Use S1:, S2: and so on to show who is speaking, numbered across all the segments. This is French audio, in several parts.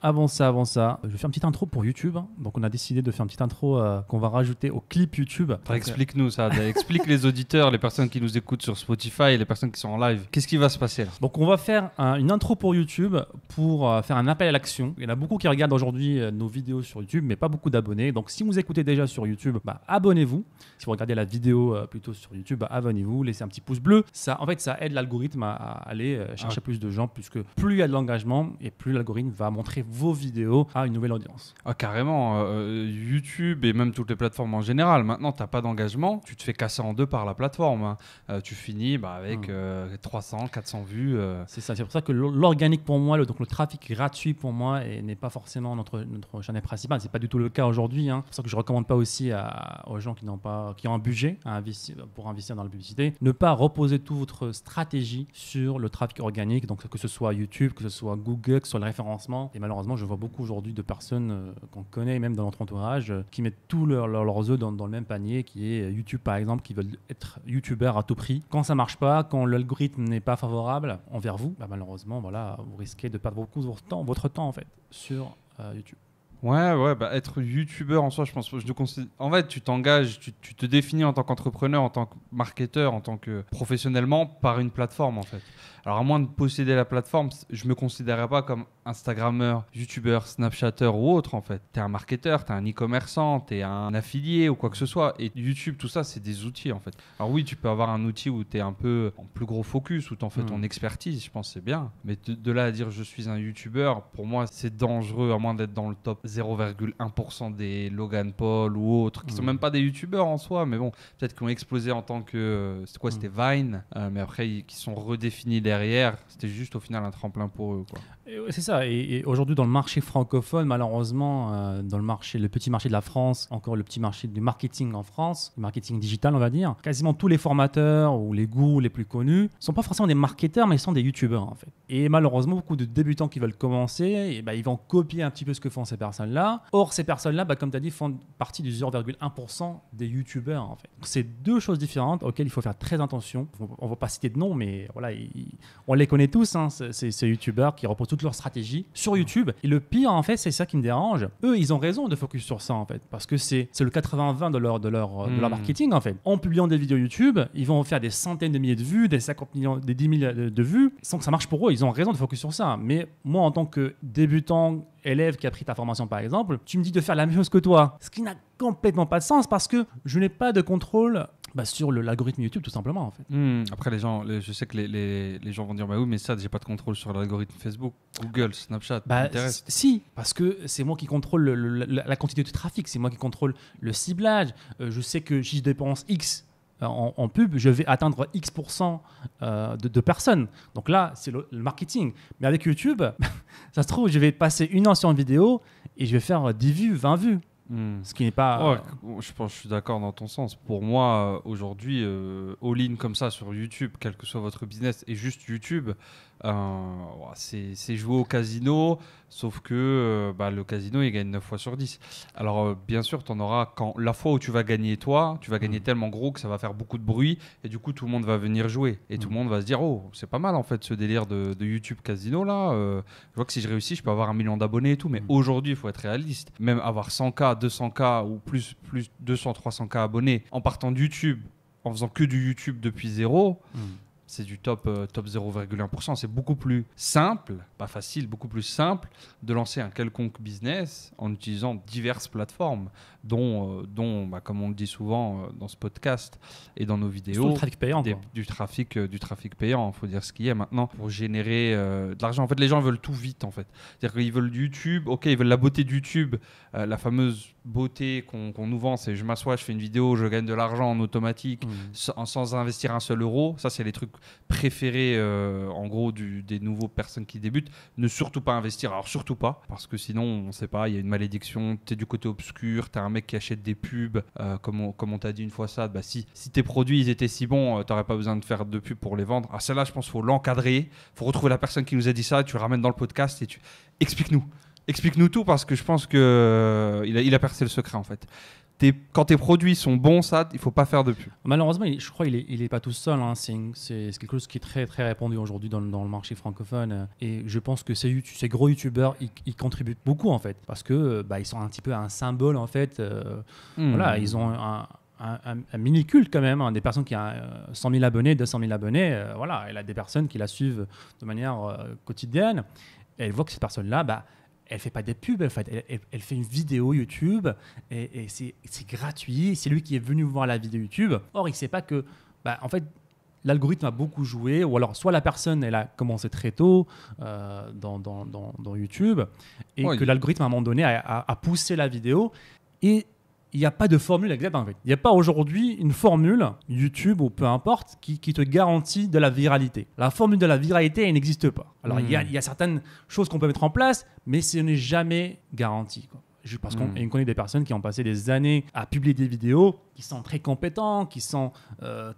S1: avant ça, je vais faire une petite intro pour YouTube. Donc, on a décidé de faire une petite intro qu'on va rajouter au clip YouTube.
S2: Explique-nous ça. Explique les auditeurs, les personnes qui nous écoutent sur Spotify, les personnes qui sont en live. Qu'est-ce qui va se passer là?
S1: Donc, on va faire une intro pour YouTube pour faire un appel à l'action. Il y en a beaucoup qui regardent aujourd'hui nos vidéos sur YouTube, mais pas beaucoup d'abonnés. Donc, si vous écoutez déjà sur YouTube, abonnez-vous. Si vous regardez la vidéo plutôt sur YouTube, abonnez-vous, laissez un petit pouce bleu. Ça, en fait, ça aide l'algorithme à aller chercher plus de gens, puisque plus il y a de l'engagement et plus l'algorithme va montrer vos vidéos à une nouvelle audience.
S2: Ah, carrément. YouTube et même toutes les plateformes en général. Maintenant, tu n'as pas d'engagement, tu te fais casser en deux par la plateforme. Tu finis avec 300, 400 vues.
S1: C'est ça. C'est pour ça que l'organique pour moi, donc le trafic gratuit pour moi n'est pas forcément notre chaîne principale. C'est pas du tout le cas aujourd'hui. C'est pour ça que je recommande pas aussi aux gens qui ont un budget pour investir dans la publicité, ne pas reposer toute votre stratégie sur le trafic organique, donc que ce soit YouTube, que ce soit Google, que ce soit le référencement. Et malheureusement, je vois beaucoup aujourd'hui de personnes qu'on connaît, même dans notre entourage, qui mettent tous leurs œufs dans le même panier, qui est YouTube par exemple, qui veulent être youtubeurs à tout prix. Quand ça marche pas, quand l'algorithme n'est pas favorable envers vous, malheureusement, voilà, vous risquez de perdre beaucoup de votre temps en fait sur YouTube.
S2: Ouais, être youtubeur en soi, je pense. En fait, tu t'engages, tu te définis en tant qu'entrepreneur, en tant que marketeur, en tant que professionnellement par une plateforme en fait. Alors à moins de posséder la plateforme, je me considérerais pas comme Instagrammeur, youtubeur, snapchatter ou autre en fait. T'es un marketeur, t'es un e-commerçant, t'es un affilié ou quoi que ce soit. Et YouTube, tout ça, c'est des outils en fait. Alors oui, tu peux avoir un outil où t'es un peu en plus gros focus, où t'en fais ton expertise, je pense que c'est bien. Mais de là à dire je suis un youtubeur, pour moi c'est dangereux à moins d'être dans le top 0,1% des Logan Paul ou autres, qui sont même pas des youtubeurs en soi, mais bon, peut-être qu'ils ont explosé en tant que, c'était Vine, mais après qui sont redéfinis derrière, c'était juste au final un tremplin pour eux, quoi.
S1: C'est ça, et aujourd'hui dans le marché francophone, malheureusement, dans le petit marché de la France, encore le petit marché du marketing en France, du marketing digital on va dire, quasiment tous les formateurs ou les gourous les plus connus ne sont pas forcément des marketeurs, mais ils sont des youtubeurs en fait. Et malheureusement, beaucoup de débutants qui veulent commencer, ils vont copier un petit peu ce que font ces personnes-là. Or, ces personnes-là, comme tu as dit, font partie du 0,1% des youtubeurs en fait. Donc, c'est deux choses différentes auxquelles il faut faire très attention. On ne va pas citer de nom, mais voilà, on les connaît tous, ces youtubeurs qui reposent toute leur stratégie sur YouTube. Et le pire, en fait, c'est ça qui me dérange. Eux, ils ont raison de focus sur ça, en fait, parce que c'est le 80-20 de leur marketing, en fait. En publiant des vidéos YouTube, ils vont faire des centaines de milliers de vues, des 50 millions, des 10 000 de vues, sans que ça marche pour eux. Ils ont raison de focus sur ça. Mais moi, en tant que débutant, élève qui a pris ta formation, par exemple, tu me dis de faire la même chose que toi, ce qui n'a complètement pas de sens parce que je n'ai pas de contrôle sur l'algorithme YouTube, tout simplement, en fait.
S2: Après, je sais que les gens vont dire oui, mais ça, j'ai pas de contrôle sur l'algorithme Facebook, Google, Snapchat.
S1: Si, parce que c'est moi qui contrôle la quantité de trafic, c'est moi qui contrôle le ciblage. Je sais que si je dépense X en pub, je vais atteindre X% de personnes. Donc là, c'est le marketing. Mais avec YouTube, ça se trouve, je vais passer 1 heure sur une vidéo et je vais faire 10 vues, 20 vues. Ce qui n'est pas...
S2: je pense que je suis d'accord dans ton sens. Pour moi, aujourd'hui, all-in comme ça sur YouTube, quel que soit votre business, et juste YouTube, c'est jouer au casino, sauf que le casino, il gagne 9 fois sur 10. Alors, bien sûr, tu en auras la fois où tu vas gagner toi, tu vas gagner tellement gros que ça va faire beaucoup de bruit, et du coup, tout le monde va venir jouer. Et tout le monde va se dire, oh, c'est pas mal en fait ce délire de YouTube casino là. Je vois que si je réussis, je peux avoir 1 million d'abonnés et tout. Mais aujourd'hui, il faut être réaliste. Même avoir 100K, 200K ou plus 200, 300K abonnés en partant de YouTube, en faisant que du YouTube depuis zéro, c'est du top 0,1%. C'est beaucoup plus simple, pas facile, beaucoup plus simple de lancer un quelconque business en utilisant diverses plateformes, dont comme on le dit souvent dans ce podcast et dans nos vidéos,
S1: du trafic payant.
S2: Du trafic payant, il faut dire ce qu'il y a maintenant pour générer de l'argent. En fait, les gens veulent tout vite, en fait. C'est-à-dire qu'ils veulent YouTube, ok, ils veulent la beauté de YouTube, la fameuse beauté qu'on nous vend, c'est je m'assois, je fais une vidéo, je gagne de l'argent en automatique sans investir un seul euro. Ça, c'est les trucs préférés en gros des nouveaux personnes qui débutent. Ne surtout pas investir, alors surtout pas, parce que sinon on sait pas, il y a une malédiction, t'es du côté obscur, t'as un mec qui achète des pubs, comme on t'a dit une fois ça, si tes produits ils étaient si bons, t'aurais pas besoin de faire de pubs pour les vendre. Celle-là, je pense qu'il faut l'encadrer, faut retrouver la personne qui nous a dit ça, tu le ramènes dans le podcast et tu explique-nous. Explique-nous tout parce que je pense que il a percé le secret en fait. Quand tes produits sont bons, ça, il faut pas faire de pub.
S1: Malheureusement, je crois qu'il est pas tout seul. Hein. C'est quelque chose qui est très, très répandu aujourd'hui dans le marché francophone. Et je pense que ces gros youtubeurs, ils contribuent beaucoup en fait. Parce que ils sont un petit peu un symbole en fait. Voilà, ils ont un mini-culte quand même. Hein. Des personnes qui ont 100 000 abonnés, 200 000 abonnés. Voilà, elle a des personnes qui la suivent de manière quotidienne. Et elle voit que cette personne-là, elle fait pas des pubs, en fait. Elle fait une vidéo YouTube et c'est gratuit. C'est lui qui est venu voir la vidéo YouTube. Or, il sait pas que, en fait, l'algorithme a beaucoup joué. Ou alors, soit la personne, elle a commencé très tôt dans YouTube et que l'algorithme, à un moment donné, a poussé la vidéo. Et il n'y a pas de formule exacte en fait. Il n'y a pas aujourd'hui une formule YouTube ou peu importe qui te garantit de la viralité. La formule de la viralité, elle n'existe pas. Alors il y a certaines choses qu'on peut mettre en place, mais ce n'est jamais garanti, quoi. Parce qu'on connaît des personnes qui ont passé des années à publier des vidéos, qui sont très compétents, qui sont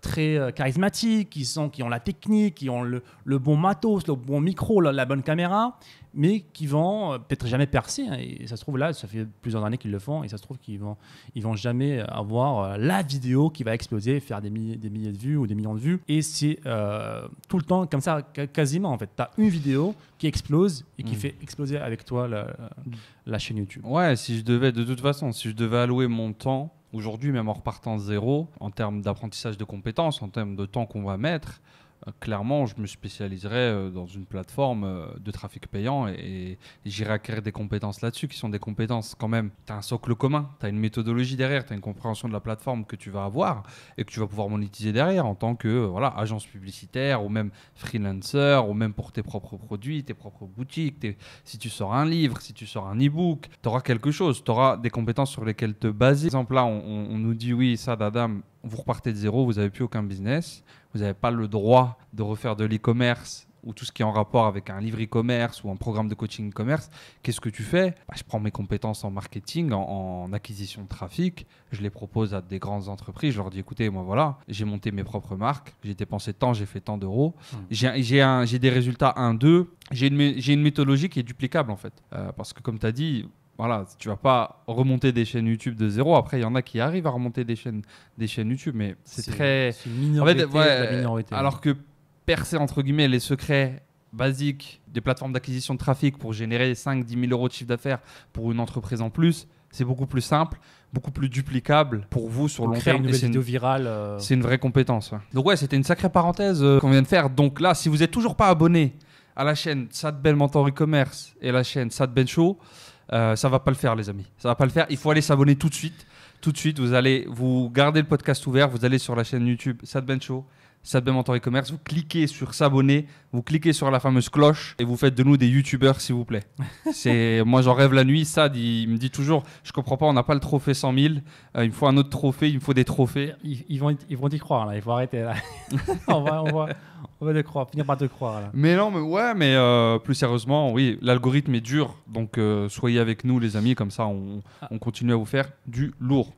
S1: très charismatiques, qui ont la technique, qui ont le bon matos, le bon micro, la bonne caméra, mais qui vont peut-être jamais percer. Hein. Et ça se trouve là, ça fait plusieurs années qu'ils le font, et ça se trouve qu'ils vont jamais avoir la vidéo qui va exploser, faire des milliers de vues ou des millions de vues. Et c'est tout le temps comme ça, quasiment en fait. Tu as une vidéo qui explose et qui fait exploser avec toi la chaîne YouTube.
S2: Ouais, de toute façon, si je devais allouer mon temps, aujourd'hui, même en repartant de zéro, en termes d'apprentissage de compétences, en termes de temps qu'on va mettre, clairement, je me spécialiserais dans une plateforme de trafic payant et j'irai acquérir des compétences là-dessus qui sont des compétences quand même. Tu as un socle commun, tu as une méthodologie derrière, tu as une compréhension de la plateforme que tu vas avoir et que tu vas pouvoir monétiser derrière en tant que agence publicitaire ou même freelancer ou même pour tes propres produits, tes propres boutiques. Si tu sors un livre, si tu sors un e-book, tu auras quelque chose, tu auras des compétences sur lesquelles te baser. Par exemple, là, on nous dit oui, ça, Adam, vous repartez de zéro, vous n'avez plus aucun business. Vous n'avez pas le droit de refaire de l'e-commerce ou tout ce qui est en rapport avec un livre e-commerce ou un programme de coaching e-commerce. Qu'est-ce que tu fais ? Je prends mes compétences en marketing, en acquisition de trafic, je les propose à des grandes entreprises. Je leur dis, écoutez, moi voilà, j'ai monté mes propres marques, j'ai dépensé tant, j'ai fait tant d'euros. J'ai des résultats 1, 2. J'ai une méthodologie qui est duplicable en fait. Parce que comme tu as dit, voilà, tu vas pas remonter des chaînes YouTube de zéro. Après, il y en a qui arrivent à remonter des chaînes YouTube, mais c'est très...
S1: C'est une minorité, la minorité.
S2: Alors que percer, entre guillemets, les secrets basiques des plateformes d'acquisition de trafic pour générer 5-10 000 euros de chiffre d'affaires pour une entreprise en plus, c'est beaucoup plus simple, beaucoup plus duplicable pour vous sur long terme.
S1: Une vidéo virale.
S2: C'est une vraie compétence. Ouais. Donc ouais, c'était une sacrée parenthèse qu'on vient de faire. Donc là, si vous n'êêtes toujours pas abonné à la chaîne Sad Ben Mentor e-commerce et la chaîne Sad Ben Show, ça va pas le faire, les amis. Ça va pas le faire. Il faut aller s'abonner tout de suite. Tout de suite, vous gardez le podcast ouvert, vous allez sur la chaîne YouTube Sad Ben Show, Sad Ben Mentor e-commerce, vous cliquez sur s'abonner, vous cliquez sur la fameuse cloche et vous faites de nous des youtubeurs, s'il vous plaît. Moi, j'en rêve la nuit. Sad, il me dit toujours, je comprends pas, on n'a pas le trophée 100 000. Il me faut un autre trophée, il me faut des trophées.
S1: Ils vont y croire là. Il faut arrêter là. on va finir par te croire là.
S2: Mais non, mais plus sérieusement, oui, l'algorithme est dur, donc soyez avec nous, les amis, comme ça, on continue à vous faire du lourd.